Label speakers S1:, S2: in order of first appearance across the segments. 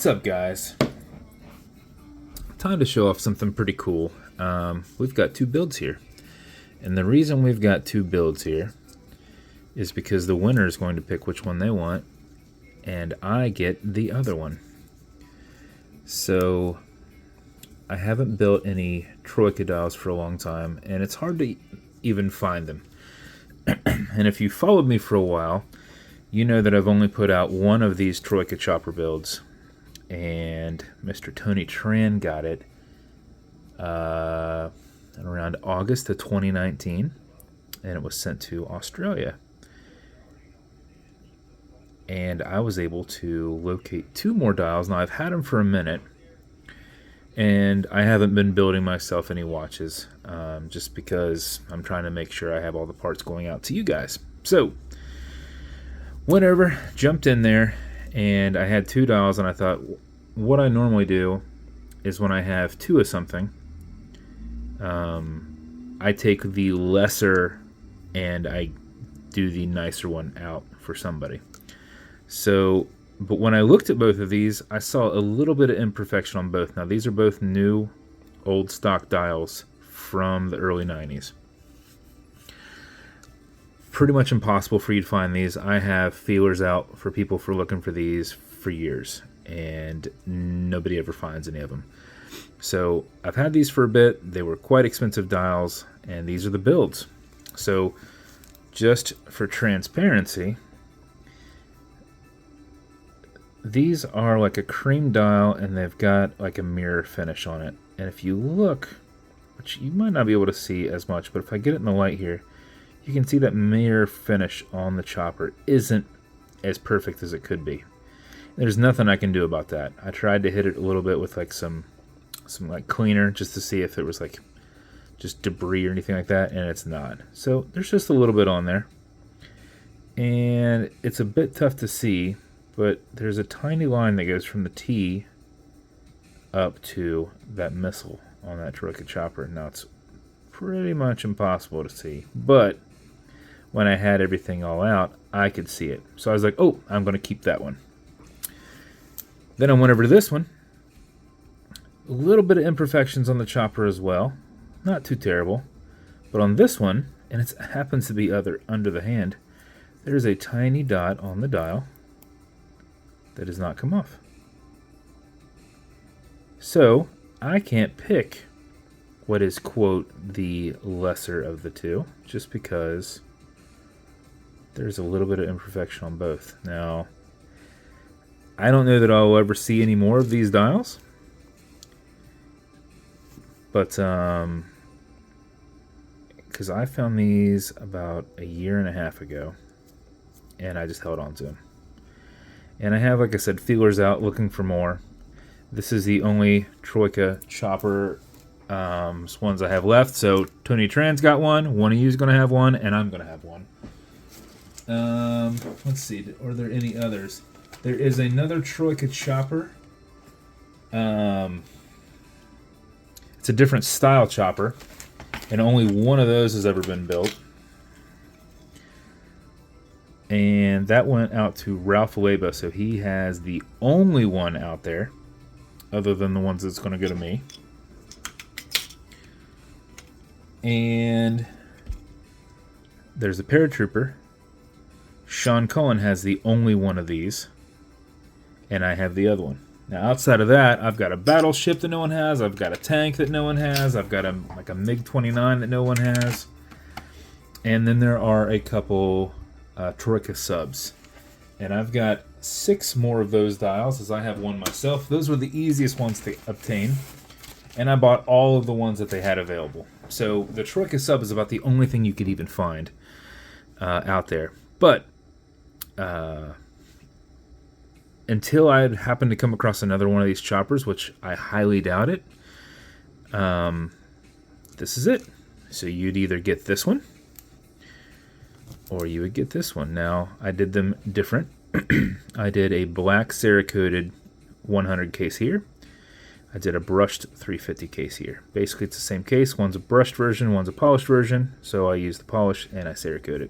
S1: What's up, guys? Time to show off something pretty cool. We've got two builds here. And the reason we've got two builds here is because the winner is going to pick which one they want, and I get the other one. So I haven't built any Troika dials for a long time, and it's hard to even find them. And if you followed me for a while, you know that I've only put out one of these Troika Chopper builds, and Mr. Tony Tran got it around August of 2019, and it was sent to Australia. And I was able to locate two more dials. Now, I've had them for a minute, and I haven't been building myself any watches, just because I'm trying to make sure I have all the parts going out to you guys. So, whatever, jumped in there, and I had two dials, and I thought, what I normally do is when I have two of something, I take the lesser and I do the nicer one out for somebody. So, but when I looked at both of these, I saw a little bit of imperfection on both. Now, these are both new, old stock dials from the early 90s. Pretty much impossible for you to find these. I have feelers out for people for looking for these for years, and nobody ever finds any of them. So I've had these for a bit. They were quite expensive dials, and these are the builds. So just for transparency, these are like a cream dial, and they've got like a mirror finish on it. And if you look, which you might not be able to see as much, but if I get it in the light here, you can see that mirror finish on the chopper isn't as perfect as it could be. There's nothing I can do about that. I tried to hit it a little bit with like some like cleaner just to see if it was like just debris or anything like that, and it's not. So there's just a little bit on there, and it's a bit tough to see, but there's a tiny line that goes from the T up to that missile on that Troika Chopper. Now it's pretty much impossible to see, but when I had everything all out, I could see it. So I was like, oh, I'm going to keep that one. Then I went over to this one. A little bit of imperfections on the chopper as well. Not too terrible. But on this one, and it happens to be under the hand, there's a tiny dot on the dial that does not come off. So I can't pick what is, quote, the lesser of the two, just because there's a little bit of imperfection on both. Now, I don't know that I'll ever see any more of these dials, but because I found these about a year and a half ago, and I just held on to them. And I have, like I said, feelers out looking for more. This is the only Troika Chopper ones I have left. So Tony Tran's got one of you is going to have one, and I'm going to have one. Let's see, are there any others? There is another Troika Chopper. It's a different style chopper, and only one of those has ever been built. And that went out to Ralph Leba, so he has the only one out there, other than the ones that's going to go to me. And there's a paratrooper. Sean Cullen has the only one of these, and I have the other one. Now, outside of that, I've got a battleship that no one has. I've got a tank that no one has. I've got a MiG-29 that no one has. And then there are a couple Troika subs. And I've got 6 more of those dials, as I have one myself. Those were the easiest ones to obtain. And I bought all of the ones that they had available. So the Troika sub is about the only thing you could even find out there. But until I happened to come across another one of these choppers, which I highly doubt it, this is it. So you'd either get this one, or you would get this one. Now, I did them different. I did a black cerakoted 100 case here. I did a brushed 350 case here. Basically, it's the same case. One's a brushed version, one's a polished version. So I used the polish and I cerakoted.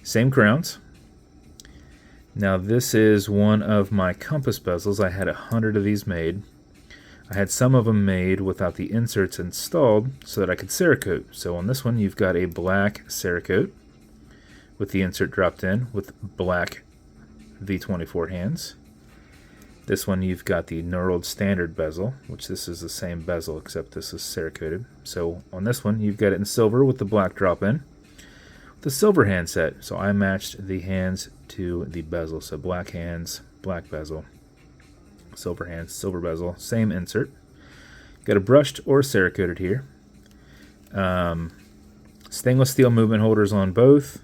S1: Same crowns. Now this is one of my compass bezels. I had 100 of these made. I had some of them made without the inserts installed so that I could cerakote. So on this one you've got a black cerakote with the insert dropped in with black V24 hands. This one you've got the knurled standard bezel, which this is the same bezel except this is cerakoted. So on this one you've got it in silver with the black drop in. The silver handset, so I matched the hands to the bezel. So black hands, black bezel, silver hands, silver bezel, same insert. Got a brushed or cerakoted here. Stainless steel movement holders on both.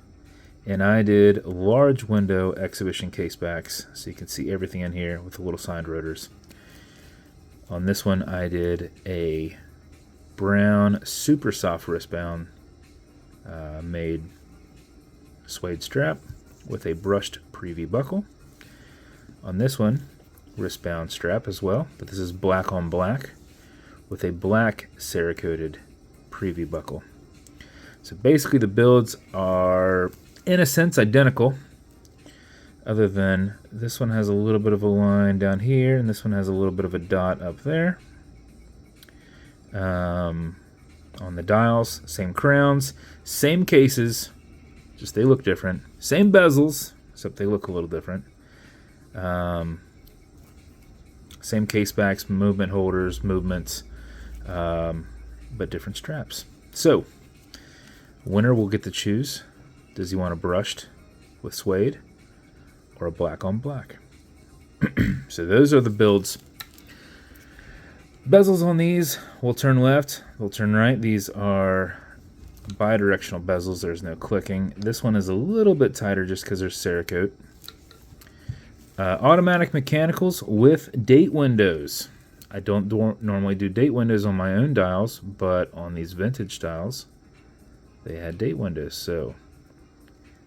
S1: And I did large window exhibition casebacks, so you can see everything in here with the little signed rotors. On this one I did a brown super soft wristband made suede strap with a brushed preview buckle. On this one, wristband strap as well, but this is black on black with a black cerakoted preview buckle. So basically the builds are in a sense identical, other than this one has a little bit of a line down here and this one has a little bit of a dot up there. On the dials, same crowns, same cases, just they look different. Same bezels, except they look a little different. Same casebacks, movement holders, movements, but different straps. So, winner will get to choose. Does he want a brushed with suede or a black on black? So those are the builds. Bezels on these will turn left, they'll turn right. These are bi-directional bezels, there's no clicking. This one is a little bit tighter just because there's cerakote. Automatic mechanicals with date windows. I don't normally do date windows on my own dials, but on these vintage dials, they had date windows. So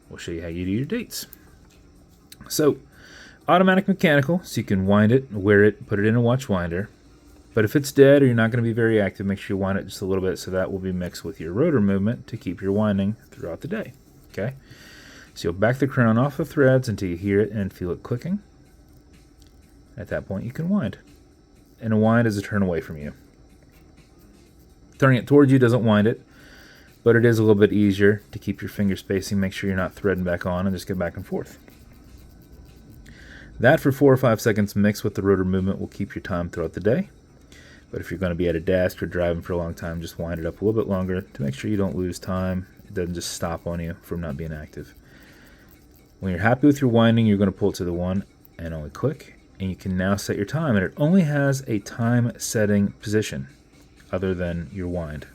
S1: we'll show you how you do your dates. So automatic mechanical, so you can wind it, wear it, put it in a watch winder. But if it's dead or you're not going to be very active, make sure you wind it just a little bit so that will be mixed with your rotor movement to keep your winding throughout the day. Okay? So you'll back the crown off the threads until you hear it and feel it clicking. At that point you can wind. And a wind is a turn away from you. Turning it towards you doesn't wind it, but it is a little bit easier to keep your finger spacing, make sure you're not threading back on, and just get back and forth. That for 4 or 5 seconds mixed with the rotor movement will keep your time throughout the day. But if you're going to be at a desk or driving for a long time, just wind it up a little bit longer to make sure you don't lose time. It doesn't just stop on you from not being active. When you're happy with your winding, you're going to pull it to the one and only click, and you can now set your time. And it only has a time setting position other than your wind.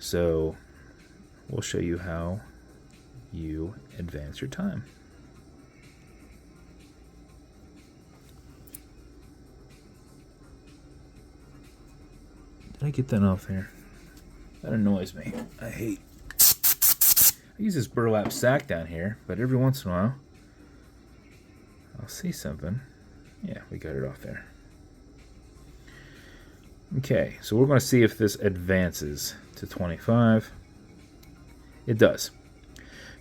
S1: So we'll show you how you advance your time. Did I get that off there? That annoys me. I use this burlap sack down here, but every once in a while I'll see something. Yeah, we got it off there. Okay, so we're going to see if this advances to 25. It does.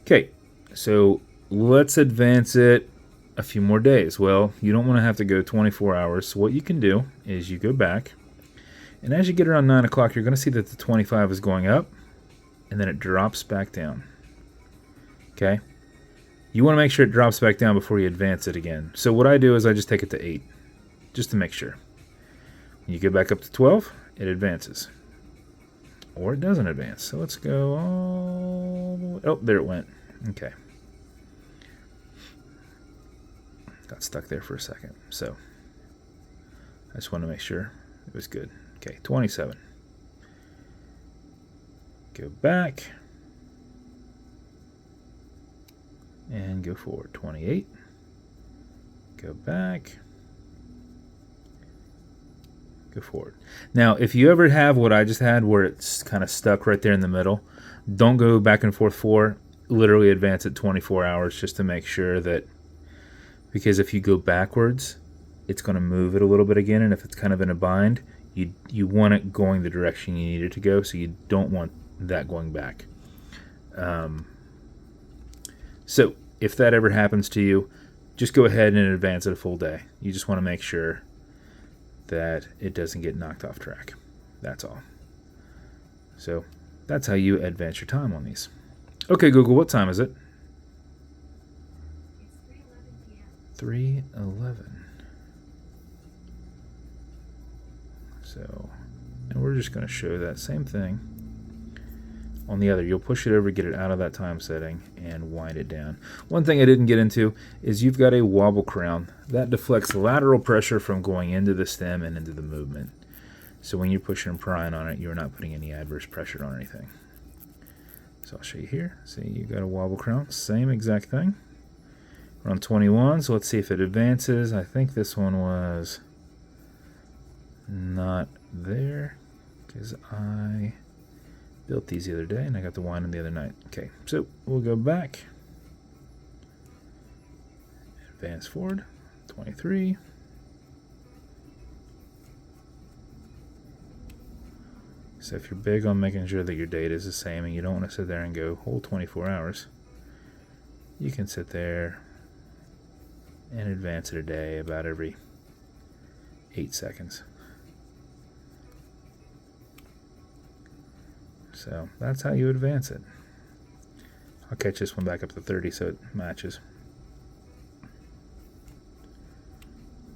S1: Okay, so let's advance it a few more days. Well, you don't want to have to go 24 hours, so what you can do is you go back, and as you get around 9 o'clock, you're going to see that the 25 is going up, and then it drops back down. Okay? You want to make sure it drops back down before you advance it again. So what I do is I just take it to 8, just to make sure. When you get back up to 12, it advances. Or it doesn't advance. So let's go all the way. Oh, there it went. Okay. Got stuck there for a second. So I just want to make sure it was good. Okay, 27. Go back. And go forward. 28. Go back. Go forward. Now, if you ever have what I just had where it's kind of stuck right there in the middle, don't go back and forth 4. Literally advance it 24 hours just to make sure that, because if you go backwards, it's going to move it a little bit again, and if it's kind of in a bind, you want it going the direction you need it to go, so you don't want that going back. So if that ever happens to you, just go ahead and advance it a full day. You just want to make sure that it doesn't get knocked off track. That's all. So that's how you advance your time on these. Okay, Google, what time is it?
S2: It's 3:11 p.m.
S1: 3:11. So, and we're just going to show that same thing on the other. You'll push it over, get it out of that time setting, and wind it down. One thing I didn't get into is you've got a wobble crown. That deflects lateral pressure from going into the stem and into the movement. So when you're pushing and prying on it, you're not putting any adverse pressure on anything. So I'll show you here. See, you've got a wobble crown. Same exact thing. We're on 21, so let's see if it advances. I think this one was not there because I built these the other day and I got to wind them the other night. Okay, so we'll go back. Advance forward. 23. So if you're big on making sure that your data is the same and you don't want to sit there and go whole 24 hours, you can sit there and advance it a day about every 8 seconds. So that's how you advance it. I'll catch this one back up to 30 so it matches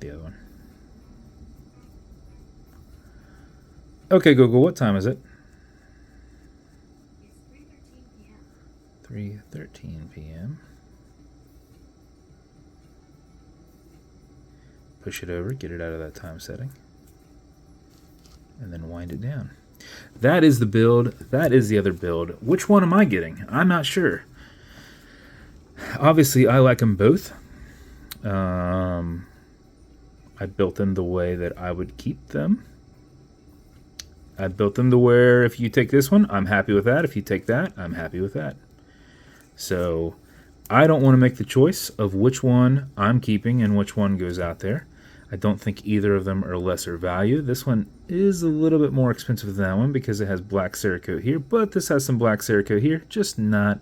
S1: the other one. Okay, Google, what time is it?
S2: It's 3:13 p.m.
S1: 3:13 p.m. Push it over, get it out of that time setting, and then wind it down. That is the build. That is the other build. Which one am I getting? I'm not sure. Obviously, I like them both. I built them the way that I would keep them. I built them to where if you take this one, I'm happy with that. If you take that, I'm happy with that. So I don't want to make the choice of which one I'm keeping and which one goes out there. I don't think either of them are lesser value. This one is a little bit more expensive than that one because it has black cerakote here, but this has some black cerakote here, just not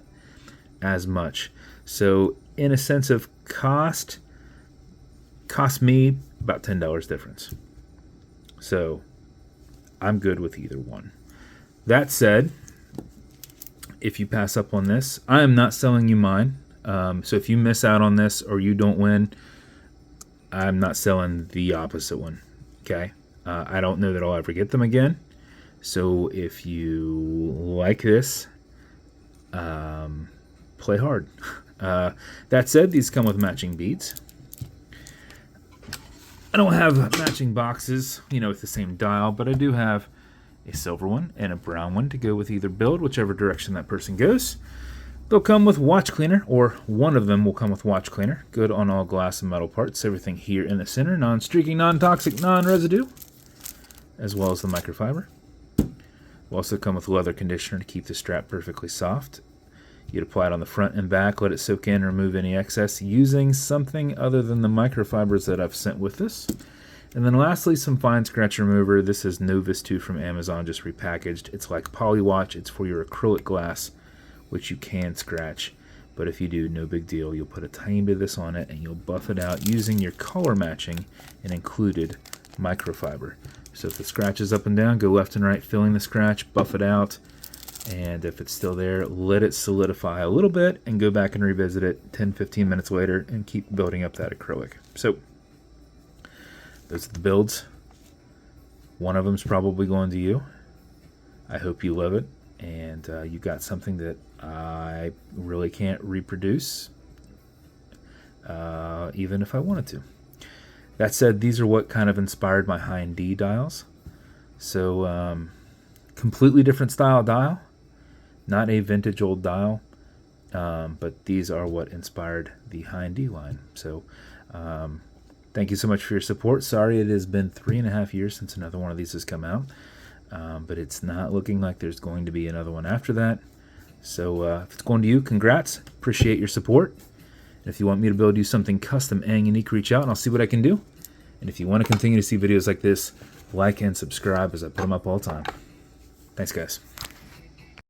S1: as much. So in a sense of cost me about $10 difference. So I'm good with either one. That said, if you pass up on this, I am not selling you mine. So if you miss out on this or you don't win, I'm not selling the opposite one. Okay? I don't know that I'll ever get them again. So if you like this, play hard. That said, these come with matching beads. I don't have matching boxes, with the same dial, but I do have a silver one and a brown one to go with either build, whichever direction that person goes. They'll come with watch cleaner, or one of them will come with watch cleaner. Good on all glass and metal parts. Everything here in the center, non-streaking, non-toxic, non-residue, as well as the microfiber. Will also come with leather conditioner to keep the strap perfectly soft. You'd apply it on the front and back, let it soak in, remove any excess using something other than the microfibers that I've sent with this. And then lastly, some fine scratch remover. This is Novus 2 from Amazon, just repackaged. It's like Polywatch. It's for your acrylic glass, which you can scratch. But if you do, no big deal. You'll put a tiny bit of this on it and you'll buff it out using your color matching and included microfiber. So if the scratch is up and down, go left and right, filling the scratch, buff it out. And if it's still there, let it solidify a little bit and go back and revisit it 10-15 minutes later and keep building up that acrylic. So those are the builds. One of them is probably going to you. I hope you love it and you got something that I really can't reproduce even if I wanted to. That said, these are what kind of inspired my Hind D dials. So completely different style dial. Not a vintage old dial, but these are what inspired the Hind D line. So thank you so much for your support. Sorry it has been 3.5 years since another one of these has come out, but it's not looking like there's going to be another one after that. So if it's going to you, congrats. Appreciate your support. And if you want me to build you something custom and unique, reach out and I'll see what I can do. And if you want to continue to see videos like this, like and subscribe as I put them up all the time. Thanks, guys.